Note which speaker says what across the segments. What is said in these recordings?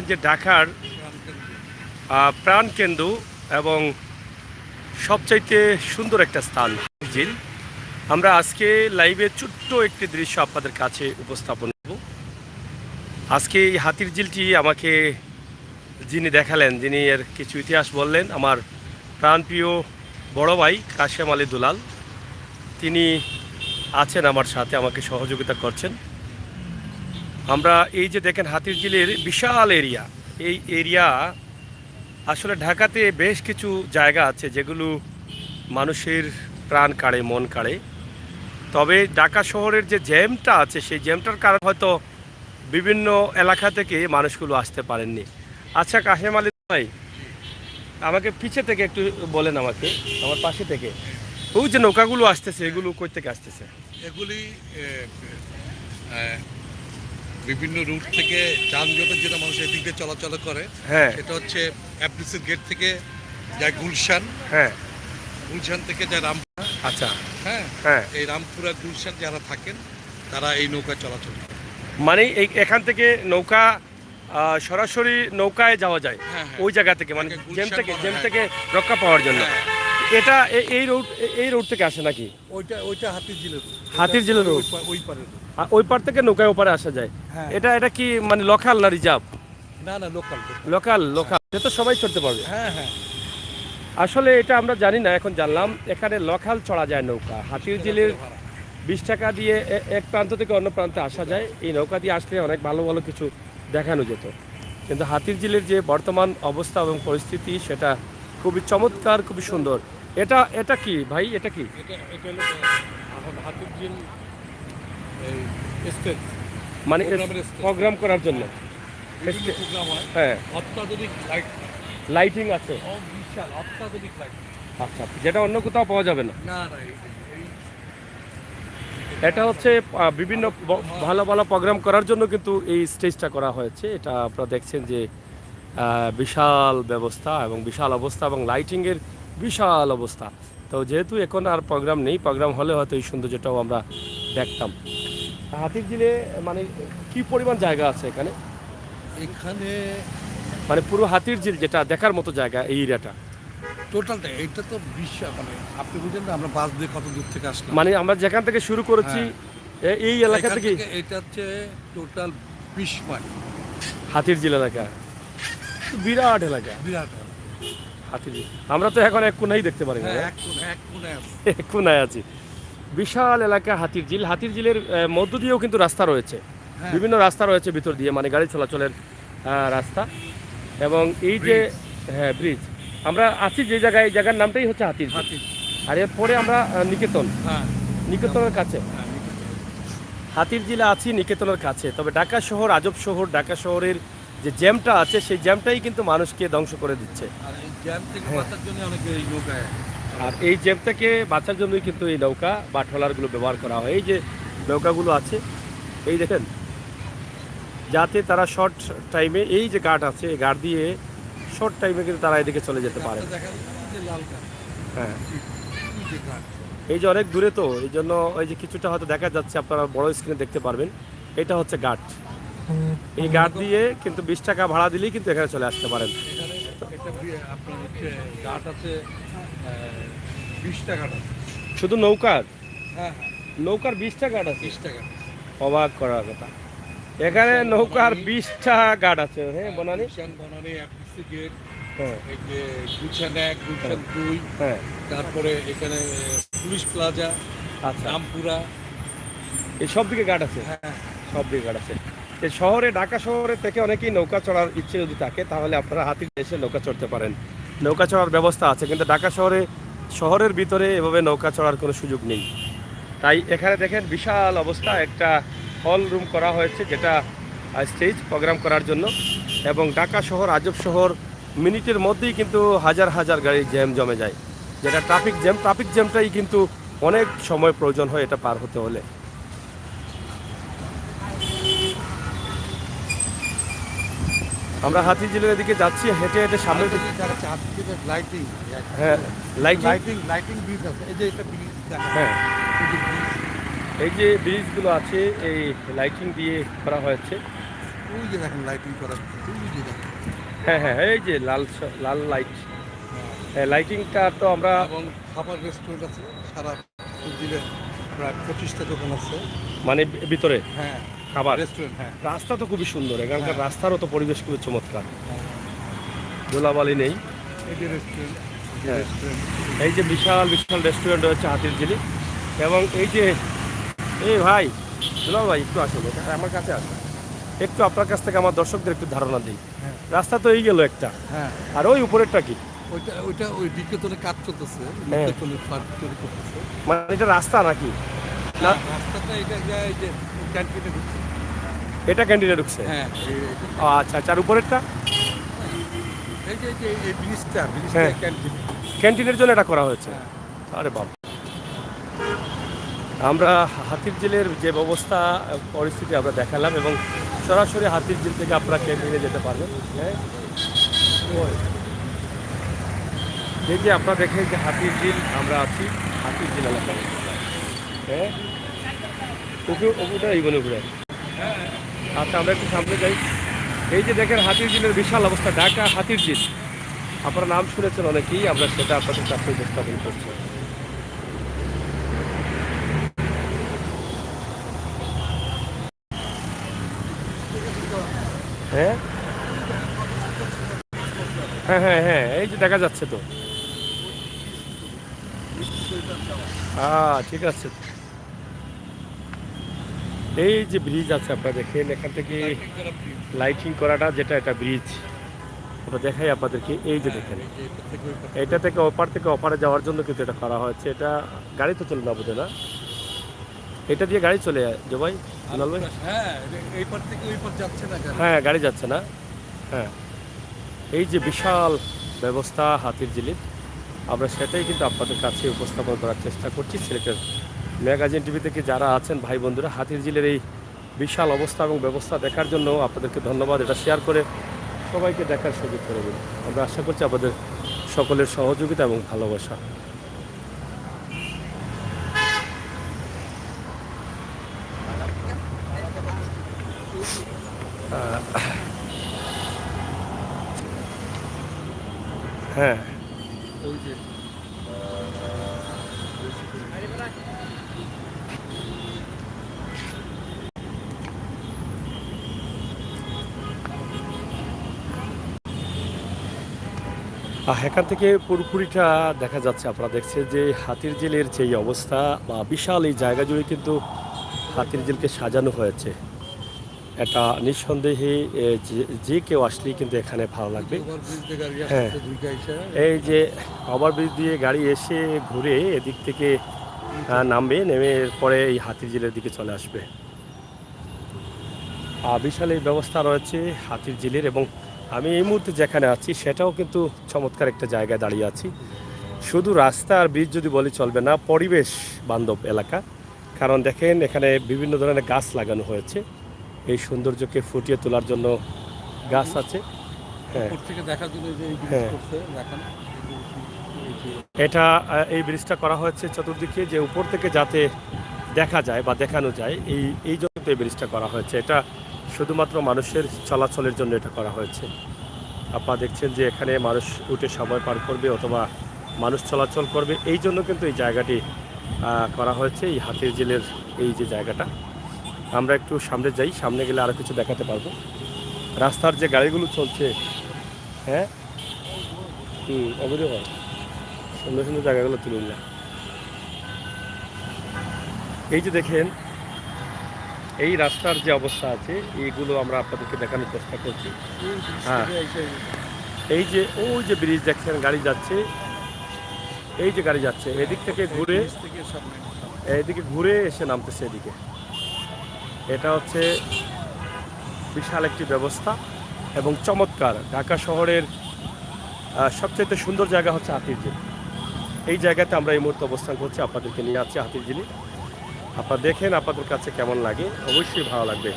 Speaker 1: যে ঢাকার প্রাণকেন্দ্র এবং সবচাইতে সুন্দর একটা স্থান ঝিল। আমরা আজকে লাইভে ছোট্ট একটি দৃশ্য আপনাদের কাছে উপস্থাপন করব। আজকে এই হাতির ঝিলটি আমাকে যিনি দেখালেন, যিনি এর কিছু ইতিহাস বললেন, আমার প্রাণপ্রিয় বড় ভাই কাশেম আলী দুলাল। তিনি আছেন আমার সাথে, আমাকে সহযোগিতা করছেন। আমরা এই যে দেখেন হাতির ঝিলের বিশাল এরিয়া, এই এরিয়া আসলে ঢাকাতে বেশ কিছু জায়গা আছে যেগুলো মানুষের প্রাণ কাড়ে, মন কাড়ে। তবে ঢাকা শহরের যে জ্যামটা আছে, সেই জ্যামটার কারণে হয়তো বিভিন্ন এলাকা থেকে মানুষগুলো আসতে পারেননি। আচ্ছা কাশেম আলী ভাই, আমাকে পিছে থেকে একটু বলেন, আমাকে আমার পাশে থেকে ওই যে নৌকাগুলো আসতেছে, এগুলো কই থেকে আসতেছে?
Speaker 2: এগুলি বিভিন্ন রুট থেকে যানজটের জন্য মানুষ এদিক দিয়ে চলাচল করে।
Speaker 1: হ্যাঁ,
Speaker 2: এটা হচ্ছে অ্যাপ্রিসের গেট থেকে যায় গুলশান,
Speaker 1: হ্যাঁ,
Speaker 2: গুলশান থেকে যায় রামপুরা।
Speaker 1: আচ্ছা,
Speaker 2: হ্যাঁ
Speaker 1: হ্যাঁ,
Speaker 2: এই রামপুরা গুলশান যারা থাকেন তারা এই নৌকায় চলাচল করে।
Speaker 1: মানে এখান থেকে নৌকা সরাসরি নৌকায় যাওয়া যায়
Speaker 2: হ্যাঁ, হ্যাঁ।
Speaker 1: ওই জায়গা থেকে, মানে জ্যাম থেকে রক্ষা পাওয়ার জন্য।
Speaker 2: হ্যাঁ।
Speaker 1: এটা এই রোড থেকে আসে নাকি?
Speaker 2: ওইটা হাতির ঝিলের
Speaker 1: হাতির ঝিলের রোড,
Speaker 2: ওই পারে।
Speaker 1: ওই পার থেকে নৌকায় ওপারে আসা যায়।
Speaker 2: হ্যাঁ।
Speaker 1: এটা কি মানে লোকাল না রিজার্ভ?
Speaker 2: না লোকাল।
Speaker 1: লোকাল সে তো সবাই চড়তে পারবে।
Speaker 2: হ্যাঁ হ্যাঁ,
Speaker 1: আসলে এটা আমরা জানি না, এখন জানলাম এখানে লোকাল চড়া যায় নৌকা। হাতির ঝিলের 20 টাকা দিয়ে এক প্রান্ত থেকে অন্য প্রান্তে আসা যায়। এই নৌকা দিয়ে আসলে অনেক ভালো ভালো কিছু দেখানো যেত। কিন্তু হাতির ঝিলের যে বর্তমান অবস্থা এবং পরিস্থিতি, সেটা খুবই চমৎকার, খুবই সুন্দর। এটা কি ভাই, এটা কি?
Speaker 2: এটা হলো এখন হাতির ঝিল স্টেজ,
Speaker 1: মানে প্রোগ্রাম করার জন্য
Speaker 2: প্রোগ্রাম হয়।
Speaker 1: হ্যাঁ,
Speaker 2: অত্যাধুনিক লাইট,
Speaker 1: লাইটিং আছে।
Speaker 2: বিশাল অত্যাধুনিক লাইট।
Speaker 1: আচ্ছা, যেটা অন্য কোথাও পাওয়া যাবে না।
Speaker 2: না
Speaker 1: এটা হচ্ছে বিভিন্ন ভালো ভালো প্রোগ্রাম করার জন্য কিন্তু এই স্টেজটা করা হয়েছে। এটা আপনারা দেখছেন যে বিশাল ব্যবস্থা এবং বিশাল অবস্থা এবং লাইটিংয়ের বিশাল অবস্থা। তো যেহেতু এখন আর প্রোগ্রাম নেই, প্রোগ্রাম হলে হয়তো এই সৌন্দর্যটাও আমরা দেখতাম। হাতির ঝিলে মানে কি পরিমাণ জায়গা আছে এখানে?
Speaker 2: এখানে
Speaker 1: মানে পুরো হাতির ঝিল যেটা দেখার মতো জায়গা, এই এরিয়াটা
Speaker 2: টোটালটা এটা তো বিশাল। মানে আপনি বুঝলেন না, আমরা বাস দিয়ে কত দূর থেকে আসলাম।
Speaker 1: মানে আমরা যেখান থেকে শুরু করেছি এই এলাকা থেকে
Speaker 2: এটা হচ্ছে টোটাল 20 মাইল
Speaker 1: হাতির ঝিল এলাকা। বিরাট এলাকা,
Speaker 2: বিরাট।
Speaker 1: হাতির ঝিল আমরা তো এখন এক কোনায় দেখতে পারি না, এক কোনায় আছি। বিশাল এলাকা হাতির ঝিল। হাতির ঝিলের মধ্য দিয়েও কিন্তু রাস্তা রয়েছে, বিভিন্ন রাস্তা রয়েছে ভিতর দিয়ে, মানে গাড়ি চলাচলের রাস্তা। এবং এই যে হ্যাঁ ব্রিজ, আমরা আছি যে জায়গায়, এই জায়গার নামটাই হচ্ছে হাতির ঝিল। আর এরপরে আমরা নিকেতনের কাছে, হাতির ঝিলে আছি নিকেতনের কাছে। তবে ঢাকা শহর আজব শহর, ঢাকা শহরের যে জ্যামটা আছে, সেই জ্যামটাই কিন্তু মানুষকে ধ্বংস করে দিচ্ছে।
Speaker 2: আর এই জ্যাম থেকে বাঁচার জন্য অনেকে এই নৌকায়,
Speaker 1: আর এই জ্যাম থেকে বাঁচার জন্যই কিন্তু এই নৌকা বা ট্রলারগুলো ব্যবহার করা হয়। এই যে নৌকাগুলো আছে, এই দেখেন, যাতে তারা শর্ট টাইমে, এই যে গার্ড আছে, এই গার্ড দিয়ে শর্ট টাইমে কিন্তু তারা এদিকে চলে যেতে পারে। হ্যাঁ, এই যে অনেক দূরে, তো এই জন্য ওই যে কিছুটা হয়তো দেখা যাচ্ছে, আপনারা বড় স্ক্রিনে দেখতে পারবেন। এটা হচ্ছে গার্ড। এই গার্ড দিয়ে কিন্তু 20 টাকা ভাড়া দিলেই কিন্তু এখানে চলে আসতে পারেন।
Speaker 2: আপনার হচ্ছে গাট আছে 20 টাকা।
Speaker 1: শুধু নৌকার?
Speaker 2: হ্যাঁ,
Speaker 1: নৌকার 20 টাকা গার্ড আছে?
Speaker 2: 20 টাকা।
Speaker 1: অবাক করার কথা, এখানে নৌকার 20টা গার্ড আছে। হ্যাঁ, বনানী
Speaker 2: এফডিসি গেট,
Speaker 1: হ্যাঁ,
Speaker 2: এই যে গুলশান 1, গুলশান 2,
Speaker 1: হ্যাঁ,
Speaker 2: তারপরে এখানে পুলিশ প্লাজা,
Speaker 1: আচ্ছা,
Speaker 2: রামপুরা,
Speaker 1: এই সব দিকে গার্ড আছে।
Speaker 2: হ্যাঁ
Speaker 1: সব দিকে গার্ড আছে। এই শহরে, ঢাকা শহরে থেকে অনেকেই নৌকা চড়ার ইচ্ছে যদি থাকে, তাহলে আপনারা হাতির এসে নৌকা চড়তে পারেন। নৌকা চড়ার ব্যবস্থা আছে, কিন্তু ঢাকা শহরের ভিতরে এভাবে নৌকা চড়ার কোনো সুযোগ নেই। তাই এখানে দেখেন বিশাল অবস্থা, একটা হল রুম করা হয়েছে, যেটা স্টেজ প্রোগ্রাম করার জন্য। এবং ঢাকা শহর আজব শহর, মিনিটের মধ্যেই কিন্তু হাজার হাজার গাড়ি জ্যাম জমে যায়, যেটা ট্রাফিক জ্যামটাই কিন্তু অনেক সময় প্রয়োজন হয় এটা পার হতে হলে। আমরা হাতির ঝিলের দিকে যাচ্ছি হেঁটে হেঁটে, সামনে
Speaker 2: লাইটিং,
Speaker 1: হ্যাঁ
Speaker 2: লাইটিং ব্রিজ আছে। এই যে এটা ব্রিজ,
Speaker 1: হ্যাঁ, এই যে ব্রিজগুলো আছে, এই লাইটিং দিয়ে করা হয়েছে।
Speaker 2: ওই যে দেখেন লাইটিং করা, ওই যে দেখেন।
Speaker 1: হ্যাঁ হ্যাঁ, এই যে লাল লাল লাইট, হ্যাঁ লাইটিংটা তো আমরা
Speaker 2: এবং খাবার রেস্টুরেন্ট আছে সারা দিলে, প্রায় 25টা দোকান আছে।
Speaker 1: মানে ভিতরে
Speaker 2: হ্যাঁ,
Speaker 1: খাবার
Speaker 2: রেস্টুরেন্ট। হ্যাঁ,
Speaker 1: রাস্তা তো খুবই সুন্দর, এখানকার
Speaker 2: হ্যাঁ।
Speaker 1: রাস্তারও তো পরিবেশ খুবই চমৎকার,
Speaker 2: হ্যাঁ,
Speaker 1: ধুলাবালি নেই।
Speaker 2: এই যে রেস্টুরেন্ট,
Speaker 1: হ্যাঁ।
Speaker 2: রেস্টুরেন্ট।
Speaker 1: এই যে বিশাল বিশাল রেস্টুরেন্ট হচ্ছে হাতিরঝিলি। এবং এই যে এই ভাই দুলাল ভাই একটু আসুন, এটা আমার কাছে আসুন, একটু আপনার কাছ থেকে আমার দর্শকদের একটু ধারণা দিই।
Speaker 2: হ্যাঁ,
Speaker 1: রাস্তা তো এই গেল একটা,
Speaker 2: হ্যাঁ।
Speaker 1: আর ওই উপরেরটা কি?
Speaker 2: ওইটা ওই বিকেতনে কাজ চলতেছে,
Speaker 1: হ্যাঁ।
Speaker 2: বিকেতনে পার্ক তৈরি করতেছে।
Speaker 1: মানে এটা রাস্তা নাকি? না,
Speaker 2: রাস্তাটা এটা যায় এই যে ক্যান্টিনে ঢুকছে।
Speaker 1: এটা ক্যান্টিনে ঢুকছে।
Speaker 2: হ্যাঁ,
Speaker 1: ও, আচ্ছা আচ্ছা, আর উপরেরটা?
Speaker 2: এই ব্রিজটা
Speaker 1: হ্যাঁ।
Speaker 2: ক্যান্টিন।
Speaker 1: ক্যান্টিনের জন্য এটা করা হয়েছে।
Speaker 2: হ্যাঁ।
Speaker 1: আরে বাবা, আমরা হাতিরঝিলের যে ব্যবস্থা পরিস্থিতি আমরা দেখালাম, এবং সরাসরি হাতিরঝিল থেকে আপনারা ক্যান্টিনে যেতে পারবেন। হ্যাঁ, এই যে আপনারা দেখেন যে হাতিরঝিল, আমরা আছি হাতিরঝিল এলাকায়। হ্যাঁ, ওটা এই বনে ঘুরে। আচ্ছা, আমরা একটু সামনে যাই। এই যে দেখেন হাতিরঝিলের বিশাল অবস্থা, ঢাকা হাতিরঝিল, আপনারা নাম শুনেছেন অনেকেই, আমরা সেটা আপনাদের কাছে উপস্থাপন করছি। হ্যাঁ হ্যাঁ হ্যাঁ হ্যাঁ, এই যে দেখা যাচ্ছে তো। ঠিক আছে। এই যে ব্রিজ আছে আপনারা দেখেন, এখান থেকে লাইটিং করাটা যেটা, এটা ব্রিজ ওটা দেখাই আপনাদেরকে। এই যে দেখেন, এটা থেকে ওপার থেকে ওপারে যাওয়ার জন্য কিন্তু এটা করা হয়েছে। এটা গাড়ি তো চলে না বোধ না, এটা দিয়ে গাড়ি চলে যায় যে ভাই, দুলাল ভাই?
Speaker 2: হ্যাঁ, এই পার থেকে ওই পার যাচ্ছে না গাড়ি।
Speaker 1: হ্যাঁ, গাড়ি যাচ্ছে না। হ্যাঁ, এই যে বিশাল ব্যবস্থা হাতিরঝিলের, আমরা সেটাই কিন্তু আপনাদের কাছে উপস্থাপন করার চেষ্টা করছি। সিলেটের ম্যাগাজিন টিভি থেকে যারা আছেন ভাই বন্ধুরা, হাতিরঝিলের এই বিশাল অবস্থা এবং ব্যবস্থা দেখার জন্য আপনাদেরকে ধন্যবাদ। এটা শেয়ার করে সবাইকে দেখার সুযোগ করে দিন। আমরা আশা করছি আপনাদের সকলের সহযোগিতা এবং ভালোবাসা। হ্যাঁ,
Speaker 2: ওই যে
Speaker 1: এখান থেকে পুরোপুরিটা দেখা যাচ্ছে। আপনারা দেখছেন যে হাতিরঝিলের যে অবস্থা বা বিশাল এই জায়গা জুড়ে কিন্তু হাতিরঝিলকে সাজানো হয়েছে। এটা নিঃসন্দেহে যে কেউ আসলেই কিন্তু এখানে ভালো লাগবে।
Speaker 2: ওভারব্রিজ দিয়ে গাড়ি
Speaker 1: হ্যাঁ।
Speaker 2: আসছে, দুইটা এসে
Speaker 1: এই যে ওভারব্রিজ দিয়ে গাড়ি এসে ঘুরে এদিক থেকে নামবে, নেমে পরে এই হাতিরঝিলের দিকে চলে আসবে। বিশাল এই ব্যবস্থা রয়েছে হাতিরঝিলের, এবং আমি এই মুহূর্তে যেখানে আছি সেটাও কিন্তু চমৎকার একটা জায়গায় দাঁড়িয়ে আছি। শুধু রাস্তা আর ব্রিজ যদি বলি চলবে না, পরিবেশ বান্ধব এলাকা। কারণ দেখেন এখানে বিভিন্ন ধরনের গাছ লাগানো হয়েছে, এই সৌন্দর্যকে ফুটিয়ে তোলার জন্য গাছ আছে। হ্যাঁ,
Speaker 2: উপর থেকে দেখার জন্য যে এই ব্রিজ
Speaker 1: হ্যাঁ।
Speaker 2: করছে দেখেন। এই যে
Speaker 1: এটা এই ব্রিজটা করা হয়েছে চতুর্দিকে, যে উপর থেকে যাতে দেখা যায় বা দেখানো যায়, এই জন্য তো এই ব্রিজটা করা হয়েছে। এটা শুধুমাত্র মানুষের চলাচলের জন্য এটা করা হয়েছে। আপনারা দেখছেন যে এখানে মানুষ উঠে সময় পার করবে অথবা মানুষ চলাচল করবে, এই জন্য কিন্তু এই জায়গাটি করা হয়েছে, এই হাতিরঝিলের এই যে জায়গাটা। আমরা একটু সামনে যাই, সামনে গেলে আরও কিছু দেখাতে পারবো। রাস্তার যে গাড়িগুলো চলছে, হ্যাঁ, অবধি হয়, সুন্দর সুন্দর জায়গাগুলো তুলুন না। এই যে দেখেন এই রাস্তার যে অবস্থা আছে, এইগুলো আমরা আপনাদেরকে দেখানোর চেষ্টা করছি।
Speaker 2: এই ব্রিজ
Speaker 1: হ্যাঁ।
Speaker 2: থেকে এসে
Speaker 1: এই যে ওই যে ব্রিজ দেখছেন, গাড়ি যাচ্ছে, এই যে গাড়ি যাচ্ছে এদিক থেকে ঘুরে,
Speaker 2: ব্রিজ থেকে সামনে
Speaker 1: এইদিকে ঘুরে এসে নামতেছে এদিকে। এটা হচ্ছে বিশাল একটি ব্যবস্থা এবং চমৎকার। ঢাকা শহরের সবচেয়ে সুন্দর জায়গা হচ্ছে হাতিরঝিল। এই জায়গাতে আমরা এই মুহূর্তে অবস্থান করছি, আপনাদেরকে নিয়ে আছি হাতিরঝিলে। আপনারা দেখেন আপনাদের কাছে কেমন লাগে, অবশ্যই ভালো লাগবে।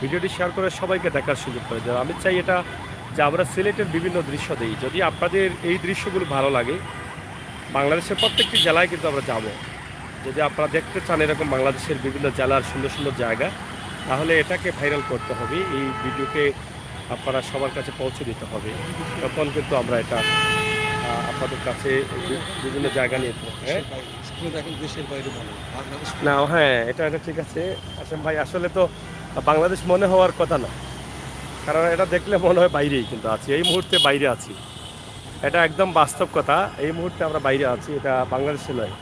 Speaker 1: ভিডিওটি শেয়ার করে সবাইকে দেখার সুযোগ করে দেওয়া। আমি চাই এটা যে আমরা সিলেটের বিভিন্ন দৃশ্য দিই। যদি আপনাদের এই দৃশ্যগুলো ভালো লাগে, বাংলাদেশের প্রত্যেকটি জেলায় কিন্তু আমরা যাব। যদি আপনারা দেখতে চান এরকম বাংলাদেশের বিভিন্ন জেলার সুন্দর সুন্দর জায়গা, তাহলে এটাকে ভাইরাল করতে হবে, এই ভিডিওকে আপনারা সবার কাছে পৌঁছে দিতে হবে, তখন কিন্তু আমরা এটা আপনাদের কাছে বিভিন্ন জায়গা নিয়ে হ্যাঁ
Speaker 2: দেখেন দেশের বাইরে বলে বাংলাদেশ
Speaker 1: না হ্যাঁ এটা ঠিক আছে আসেম ভাই, আসলে তো বাংলাদেশ মনে হওয়ার কথা না, কারণ এটা দেখলে মনে হয় বাইরেই কিন্তু আছি, এই মুহূর্তে বাইরে আছি, এটা একদম বাস্তব কথা, এই মুহূর্তে আমরা বাইরে আছি, এটা বাংলাদেশে নয়।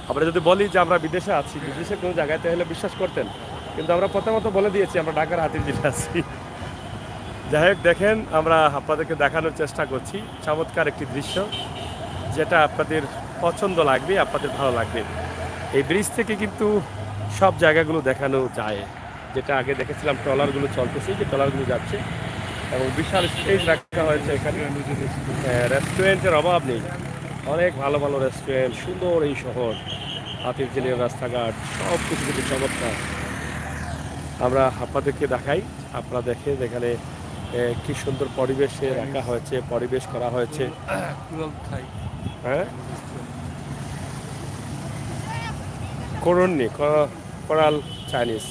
Speaker 1: আমরা যদি বলি যে আমরা বিদেশে আছি, বিদেশে কোনো জায়গায়, তাহলে বিশ্বাস করতেন, কিন্তু আমরা প্রথমত বলে দিয়েছি আমরা ঢাকার হাতিরঝিলে আছি। যাই হোক, দেখেন আমরা আপনাদেরকে দেখানোর চেষ্টা করছি চমৎকার একটি দৃশ্য, যেটা আপনাদের পছন্দ লাগবে, আপনাদের ভালো লাগবে। এই ব্রিজ থেকে কিন্তু সব জায়গাগুলো দেখানো যায়, যেটা আগে দেখেছিলাম ট্রলারগুলো চলতেছে, যে ট্রলারগুলো যাচ্ছে, এবং বিশাল স্টেজ রাখা হয়েছে এখানে। রেস্টুরেন্টের অভাব নেই, অনেক ভালো ভালো রেস্টুরেন্ট, সুন্দর এই শহর, হাতিরঝিলের রাস্তাঘাট সব কিছু কিন্তু চমৎকার। আমরা আপনাদেরকে দেখাই, আপনারা দেখেন এখানে কি সুন্দর পরিবেশে রাখা হয়েছে, পরিবেশ করা হয়েছে। হ্যাঁ, করুণনি কোরাল চাইনিজ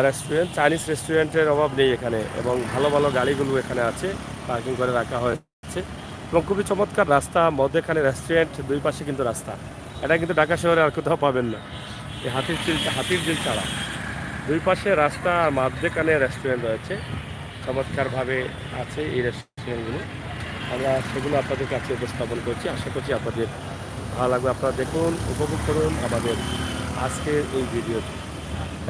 Speaker 1: রেস্টুরেন্ট, চাইনিজ রেস্টুরেন্টের অভাব নেই এখানে, এবং ভালো ভালো গাড়িগুলো এখানে আছে, পার্কিং করে রাখা হয়েছে, এবং খুবই চমৎকার রাস্তা, মধ্যেখানে রেস্টুরেন্ট, দুই পাশে কিন্তু রাস্তা। এটা কিন্তু ঢাকা শহরে আর কোথাও পাবেন না, এই হাতিরঝিল ছাড়া দুই পাশে রাস্তা আর মধ্যেখানে রেস্টুরেন্ট রয়েছে, চমৎকারভাবে আছে এই রেস্টুরেন্টগুলো। আমরা সেগুলো আপনাদের কাছে উপস্থাপন করছি, আশা করছি আপনাদের ভালো লাগবে। আপনারা দেখুন, উপভোগ করুন আমাদের আজকের এই ভিডিওটি।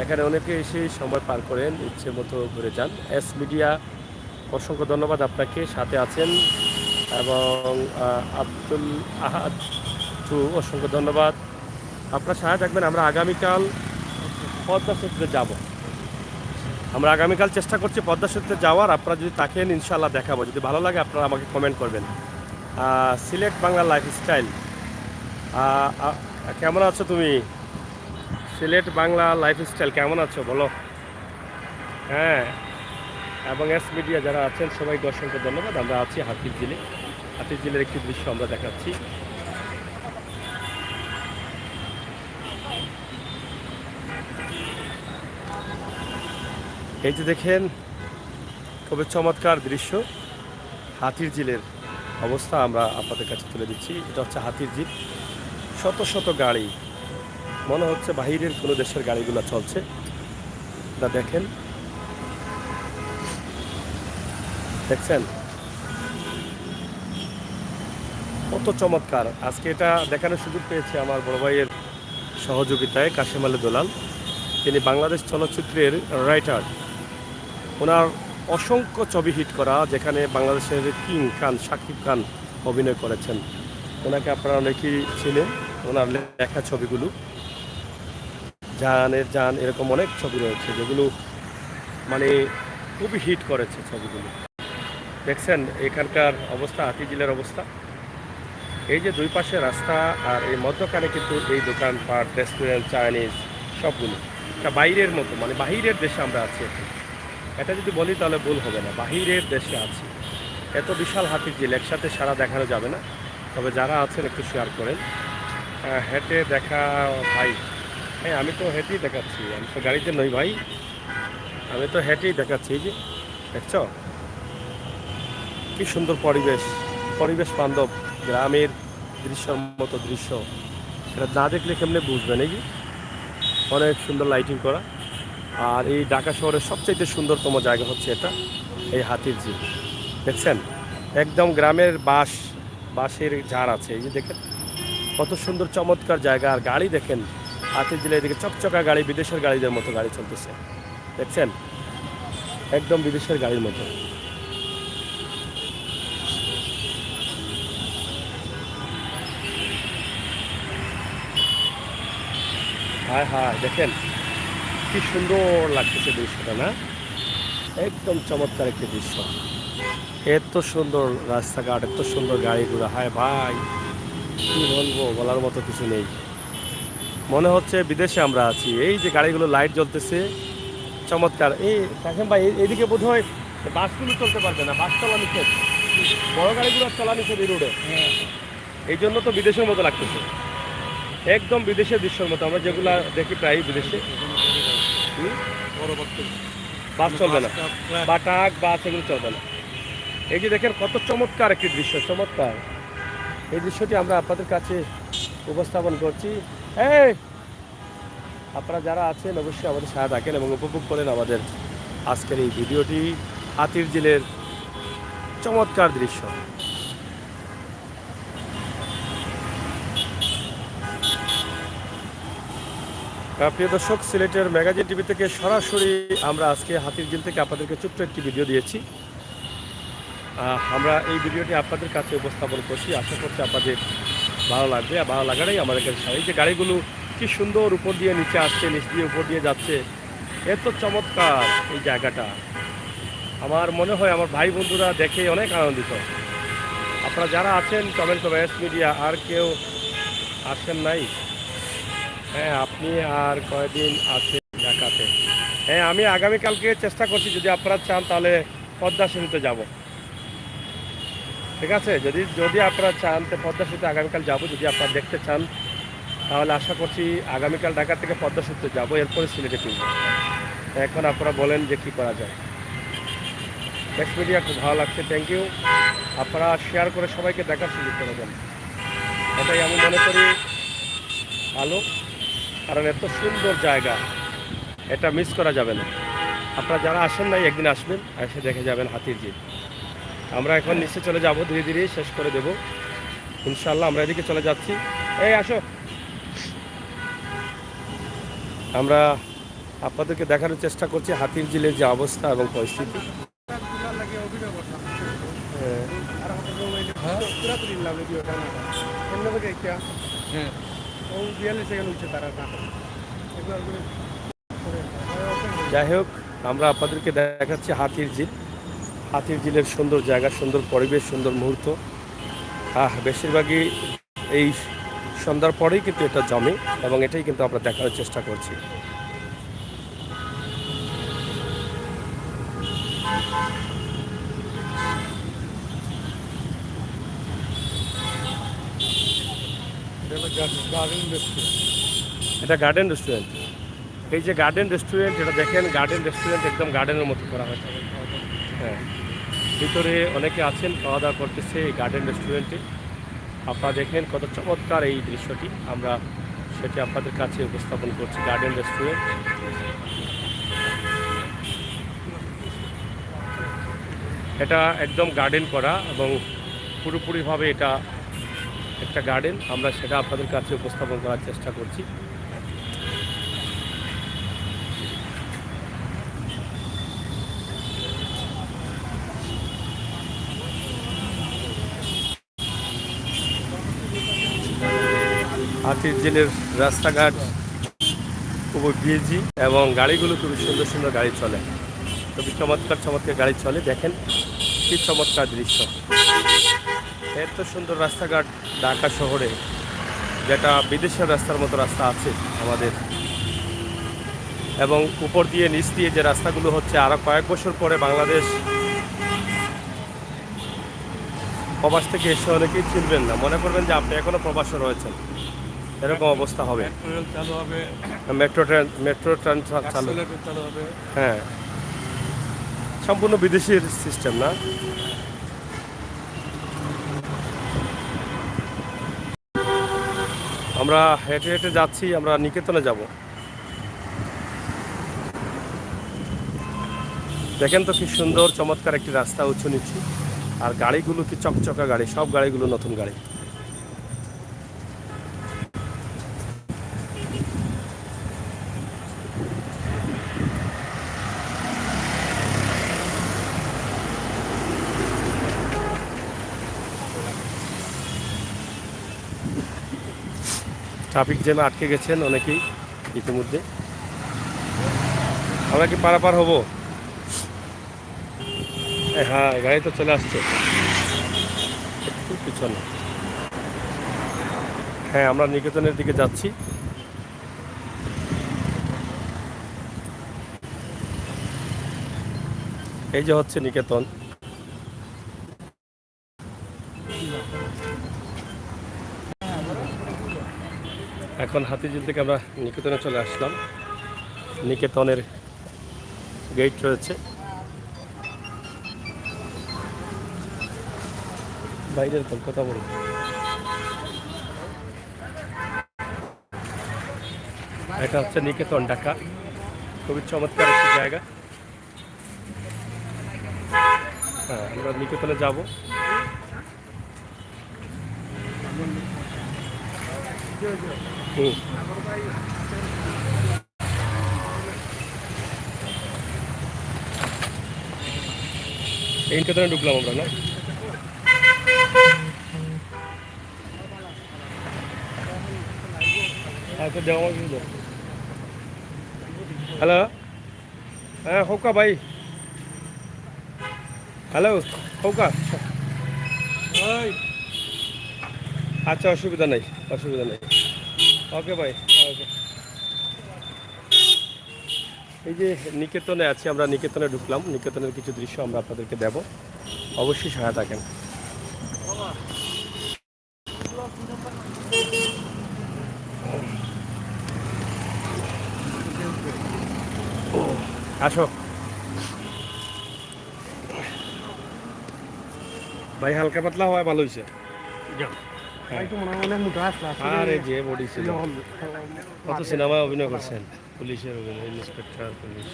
Speaker 1: এখানে অনেকে এসে সময় পার করেন, ইচ্ছে মতো ঘুরে যান। এস মিডিয়া, অসংখ্য ধন্যবাদ আপনাকে, সাথে আছেন, এবং আব্দুল আহাদ টু, অসংখ্য ধন্যবাদ, আপনার সাথে থাকবেন। আমরা আগামীকাল পদ্মা সেতুতে যাব, আমরা আগামীকাল চেষ্টা করছি পদ্মা সেতুতে যাওয়ার। আপনারা যদি থাকেন ইনশাআল্লাহ দেখাবো, যদি ভালো লাগে আপনারা আমাকে কমেন্ট করবেন। সিলেট বাংলা লাইফস্টাইল, কেমন আছো তুমি? সিলেট বাংলা লাইফস্টাইল কেমন আছো বলো? হ্যাঁ, এবং এস মিডিয়া যারা আছেন সবাইকে অসংখ্য ধন্যবাদ। আমরা আছি হাতিরঝিলের একটি দৃশ্য আমরা দেখাচ্ছি। এই যে দেখেন, খুবই চমৎকার দৃশ্য, হাতিরঝিলের অবস্থা আমরা আপনাদের কাছে তুলে দিচ্ছি। এটা হচ্ছে হাতিরঝিল, শত শত গাড়ি, মনে হচ্ছে বাহিরের কোনো দেশের গাড়িগুলো চলছে। দেখেন, দেখছেন কত চমৎকার। আজকে এটা দেখানোর সুযোগ পেয়েছে আমার বড় ভাইয়ের সহযোগিতায়, কাশেম আলী দোলাল, তিনি বাংলাদেশ চলচ্চিত্রের রাইটার। ওনার অসংখ্য ছবি হিট করা, যেখানে বাংলাদেশের কিং খান শাকিব খান অভিনয় করেছেন, ওনাকে আপনারা অনেকেই ছিলেন। ওনার লেখা ছবিগুলো, জানের জান, এরকম অনেক ছবি রয়েছে যেগুলো মানে খুবই হিট করেছে ছবিগুলো। দেখছেন এখানকার অবস্থা, হাতিরঝিলের অবস্থা। এই যে দুই পাশে রাস্তা, আর এই মধ্যখানে কিন্তু এই দোকানপাট, রেস্টুরেন্ট, চাইনিজ সবগুলো, এটা বাইরের মতো, মানে বাহিরের দেশে আমরা আছি এখন। এটা যদি বলি তাহলে ভুল হবে না, বাহিরের দেশে আছি। এত বিশাল হাতিরঝিল একসাথে সারা দেখানো যাবে না, তবে যারা আছেন একটু শেয়ার করেন। হেঁটে দেখা ভাই, হ্যাঁ আমি তো হেঁটেই দেখাচ্ছি, আমি তো গাড়িতে নই ভাই, আমি তো হেঁটেই দেখাচ্ছি। এই যে দেখছ কি সুন্দর পরিবেশ বান্ধব গ্রামের দৃশ্যের মতো দৃশ্য, সেটা না দেখলে কেমনে বুঝবেন। এই যে অনেক সুন্দর লাইটিং করা, আর এই ঢাকা শহরের সবচেয়ে সুন্দরতম জায়গা হচ্ছে এটা, এই হাতিরঝিল। দেখছেন একদম গ্রামের বাঁশের ঝাড় আছে, এই যে দেখেন কত সুন্দর চমৎকার জায়গা। আর গাড়ি দেখেন, হাতিরঝিলে এদিকে চকচকা গাড়ি, বিদেশের গাড়িদের মতো গাড়ি চলতেছে, দেখছেন একদম বিদেশের গাড়ির মতো। হ্যাঁ হ্যাঁ, দেখেন কি সুন্দর লাগতেছে দৃশ্যটা, না? একদম চমৎকার একটি দৃশ্য, এত সুন্দর রাস্তাঘাট, এত সুন্দর গাড়ি ঘোড়া, হায় ভাই কি বলবো, বলার মতো কিছু নেই। মনে হচ্ছে বিদেশে আমরা আছি। এই যে গাড়িগুলো লাইট জ্বলতেছে, চমৎকার। এই কাশেম ভাই, এদিকে বোধ হয় বাসগুলো চলতে পারবে না, বাস চলা নিষেধ, বড় গাড়িগুলো চলা নিষেধ এই রোডে, এই জন্য তো বিদেশের মতো লাগতেছে, একদম বিদেশের দৃশ্যের মতো, আমরা যেগুলো দেখি প্রায় বিদেশে।
Speaker 2: বড় বাচ্চা
Speaker 1: বাস চলবে না, বা ট্রাক বাস এগুলো চলবে না। এই যে দেখেন কত চমৎকার একটি দৃশ্য, চমৎকার এই দৃশ্যটি আমরা আপনাদের কাছে উপস্থাপন করছি। এই আপনারা যারা আছেন অবশ্যই আমাদের সাথে থাকেন এবং উপভোগ করেন আমাদের আজকের এই ভিডিওটি, হাতির ঝিলের চমৎকার দৃশ্য। প্রিয় দর্শক, সিলেটের ম্যাগাজিন টিভি থেকে সরাসরি আমরা আজকে হাতির ঝিল থেকে আপনাদেরকে ছোট্ট একটি ভিডিও দিয়েছি। আমরা এই ভিডিওটি আপনাদের কাছে উপস্থাপন করছি, আশা করছি আপনাদের ভালো লাগবে। আর ভালো লাগাটাই আমাদের কাছে। এই যে গাড়িগুলো কি সুন্দর উপর দিয়ে নিচে আসছে, নিচ দিয়ে উপর দিয়ে যাচ্ছে, এত চমৎকার এই জায়গাটা। আমার মনে হয় আমার ভাই বন্ধুরা দেখে অনেক আনন্দিত। আপনারা যারা আছেন কমেন্ট করবেন, এস মিডিয়া আর কেউ আসেন নাই? হ্যাঁ, আপনি আর কয়দিন আছেন ঢাকাতে? হ্যাঁ, আমি আগামীকালকে চেষ্টা করছি, যদি আপনারা চান তাহলে পদ্মা সেতুতে যাব। ঠিক আছে, যদি আপনারা চান তো পদ্মা সেতুতে আগামীকাল যাব। যদি আপনারা দেখতে চান তাহলে আশা করছি আগামীকাল ঢাকা থেকে পদ্মা সেতুতে যাবো, এরপরে সিলেটে ফিরব। এখন আপনারা বলেন যে কী করা যায়। এস মিডিয়া খুব ভালো লাগছে, থ্যাংক ইউ। আপনারা শেয়ার করে সবাইকে দেখার সুযোগ করে দেন, এটাই আমি মনে করি ভালো। কারণ এত সুন্দর জায়গা, এটা মিস করা যাবে না। আপনারা যারা আসেন নাই একদিন আসবেন, এসে দেখে যাবেন হাতির ঝিল। আমরা এখন নিচে চলে যাব, ধীরে ধীরে শেষ করে দেব ইনশাল্লাহ। আমরা এদিকে চলে যাচ্ছি। এই আসো, আমরা আপনাদেরকে দেখানোর চেষ্টা করছি হাতির ঝিলের যে অবস্থা এবং পরিস্থিতি। যাই হোক, আমরা আপনাদেরকে দেখাচ্ছি হাতির ঝিল। হাতির ঝিলের সুন্দর জায়গা, সুন্দর পরিবেশ, সুন্দর মুহূর্ত। বেশিরভাগই এই সন্ধ্যার পরেই কিন্তু এটা জমে এবং এটাই কিন্তু আমরা দেখানোর চেষ্টা করছি। এটা গার্ডেন রেস্টুরেন্ট। এই যে গার্ডেন রেস্টুরেন্ট, এটা দেখেন গার্ডেন রেস্টুরেন্ট, একদম গার্ডেনের মতো করা হয়েছে। হ্যাঁ, ভিতরে অনেকে আছেন, খাওয়া দাওয়া করতেছে এই গার্ডেন রেস্টুরেন্টে। আপনারা দেখেন কত চমৎকার এই দৃশ্যটি, আমরা সেটি আপনাদের কাছে উপস্থাপন করছি। গার্ডেন রেস্টুরেন্ট, এটা একদম গার্ডেন করা এবং পুরোপুরিভাবে এটা একটা গার্ডেন। আমরা সেটা আপনাদের কাছে উপস্থাপন করার চেষ্টা করছি। হাতির ঝিলের রাস্তাঘাট খুবই বিজি এবং গাড়িগুলো খুবই সুন্দর সুন্দর গাড়ি চলে, খুবই চমৎকার চমৎকার গাড়ি চলে। দেখেন কি চমৎকার দৃশ্য, এত সুন্দর রাস্তাঘাট ঢাকা শহরে, যেটা বিদেশের রাস্তার মতো রাস্তা আছে আমাদের। এবং উপর দিয়ে নিচ দিয়ে যে রাস্তাগুলো হচ্ছে, আরও কয়েক বছর পরে বাংলাদেশ প্রবাস থেকে এসে অনেকেই চিনবেন না, মনে করবেন যে আপনি এখনও প্রবাসে রয়েছেন, এরকম অবস্থা হবে। মেট্রো ট্রেন চালু হবে। হ্যাঁ, সম্পূর্ণ বিদেশির সিস্টেম না। আমরা হেঁটে হেঁটে যাচ্ছি, আমরা নিকেতনে যাব। দেখেন তো কি সুন্দর চমৎকার একটি রাস্তা, উঁচু নিচু, আর গাড়িগুলো কি চকচকা গাড়ি, সব গাড়িগুলো নতুন গাড়ি। ট্রাফিক জ্যামে আটকে গেছেন অনেকেই ইতিমধ্যে। আমরা কি পারাপার হব? হ্যাঁ, গাড়ি তো চলে আসছে একটু পিছনে। হ্যাঁ, আমরা নিকেতনের দিকে যাচ্ছি। এই যে হচ্ছে নিকেতন। এখন হাতিঝিল থেকে আমরা নিকেতনে চলে আসলাম। নিকেতনের গেট রয়েছে। বাইরের কথা বলুন। এটা হচ্ছে নিকেতন, ঢাকা। খুবই চমৎকার একটি জায়গা। হ্যাঁ, আমরা নিকেতনে যাব। এই নিকেতনে ঢুকলাম আমরা, না? আচ্ছা, দেওয়া আমাকে। হ্যালো, হ্যাঁ হোকা ভাই, হ্যালো হোকা। আচ্ছা, অসুবিধা নেই, অসুবিধা নেই। ওকে ভাই, ওকে। এই যে নিকেতনে আছি আমরা, নিকেতনে ঢুকলাম। নিকেতনের কিছু দৃশ্য আমরা আপনাদেরকে দেব, অবশ্যই সহায় থাকেন। আসো ভাই, হালকা পাতলা হওয়া ভালো হয়েছে। আরে যে বডি ছিল, কত সিনেমায় অভিনয় করছেন, পুলিশের অভিনয়, ইন্সপেক্টর পুলিশ,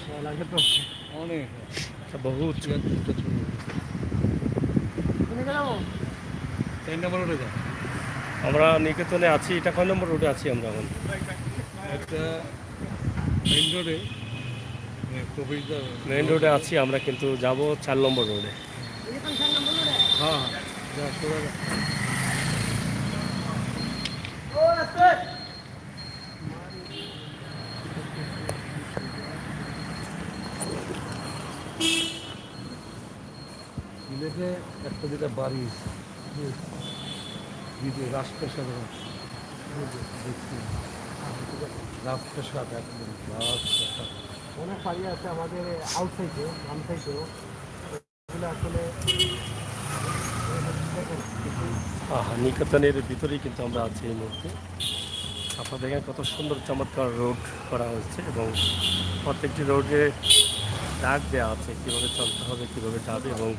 Speaker 1: বহুত। আমরা নিকেতনে আছি, এটা কয় নম্বর রোডে আছি আমরা এখন?
Speaker 2: একটা মেইন রোডে,
Speaker 1: মেইন রোডে আছি আমরা, কিন্তু যাব 4 নম্বর রোডে।
Speaker 2: হ্যাঁ বিলেতে একটা যেটা বাড়ি রাজপ্রাসাদ, দেখছি রাজপ্রাসাদ, একদম রাজপ্রাসাদ। অনেক বাড়ি আছে আমাদের আউটসাইডে, গ্রাম সাইডেও, এগুলো আসলে
Speaker 1: নিকেতনের ভিতরেই কিন্তু আমরা আছি এই মুহূর্তে। আপনারা দেখেন কত সুন্দর চমৎকার রোড করা হয়েছে, এবং প্রত্যেকটি রোডে দাগ দেওয়া আছে, কীভাবে চলতে হবে, কীভাবে যাবে, এবং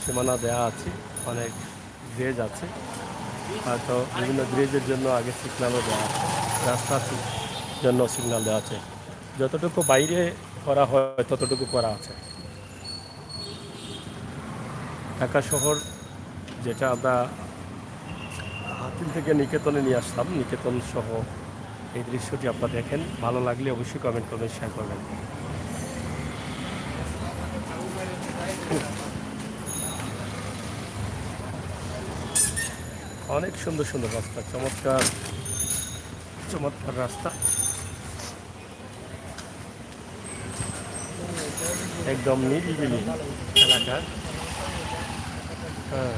Speaker 1: সীমানা দেওয়া আছে। অনেক গ্রেজ আছে, হয়তো বিভিন্ন গ্রেজের জন্য আগে সিগন্যালও দেওয়া আছে, রাস্তার জন্য সিগন্যাল দেওয়া আছে। যতটুকু বাইরে করা হয় ততটুকু করা আছে। ঢাকা শহর, যেটা আমরা হাতিল থেকে নিকেতনে নিয়ে আসলাম, নিকেতন সহ এই দৃশ্যটি আপনারা দেখেন। ভালো লাগলে অবশ্যই কমেন্ট করবেন, শেয়ার করবেন। অনেক সুন্দর সুন্দর রাস্তা, চমৎকার চমৎকার রাস্তা, একদম নিরিবিলি এলাকা। হ্যাঁ,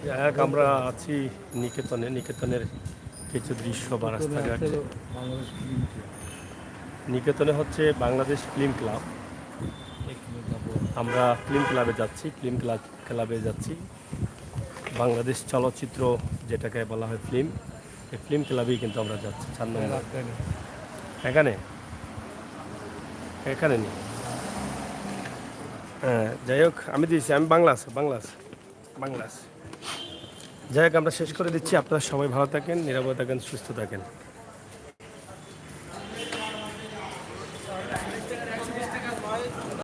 Speaker 1: যাই হোক, আমরা আছি নিকেতনে। নিকেতনের কিছু দৃশ্য বা রাস্তাঘাট। নিকেতনে হচ্ছে বাংলাদেশ ফিল্ম ক্লাব। আমরা ফিল্ম ক্লাবে যাচ্ছি, ফিল্ম ক্লাবে যাচ্ছি। বাংলাদেশ চলচ্চিত্র যেটাকে বলা হয় ফিল্ম, এই ফিল্ম ক্লাবেই কিন্তু আমরা যাচ্ছি। 4 নম্বর এখানে, এখানে নেই। হ্যাঁ, যাই হোক, আমি দিয়েছি, আমি বাংলাস। যাই হোক, আমরা শেষ করে দিচ্ছি। আপনারা সবাই ভালো থাকেন, নিরাপদ থাকেন, সুস্থ থাকেন।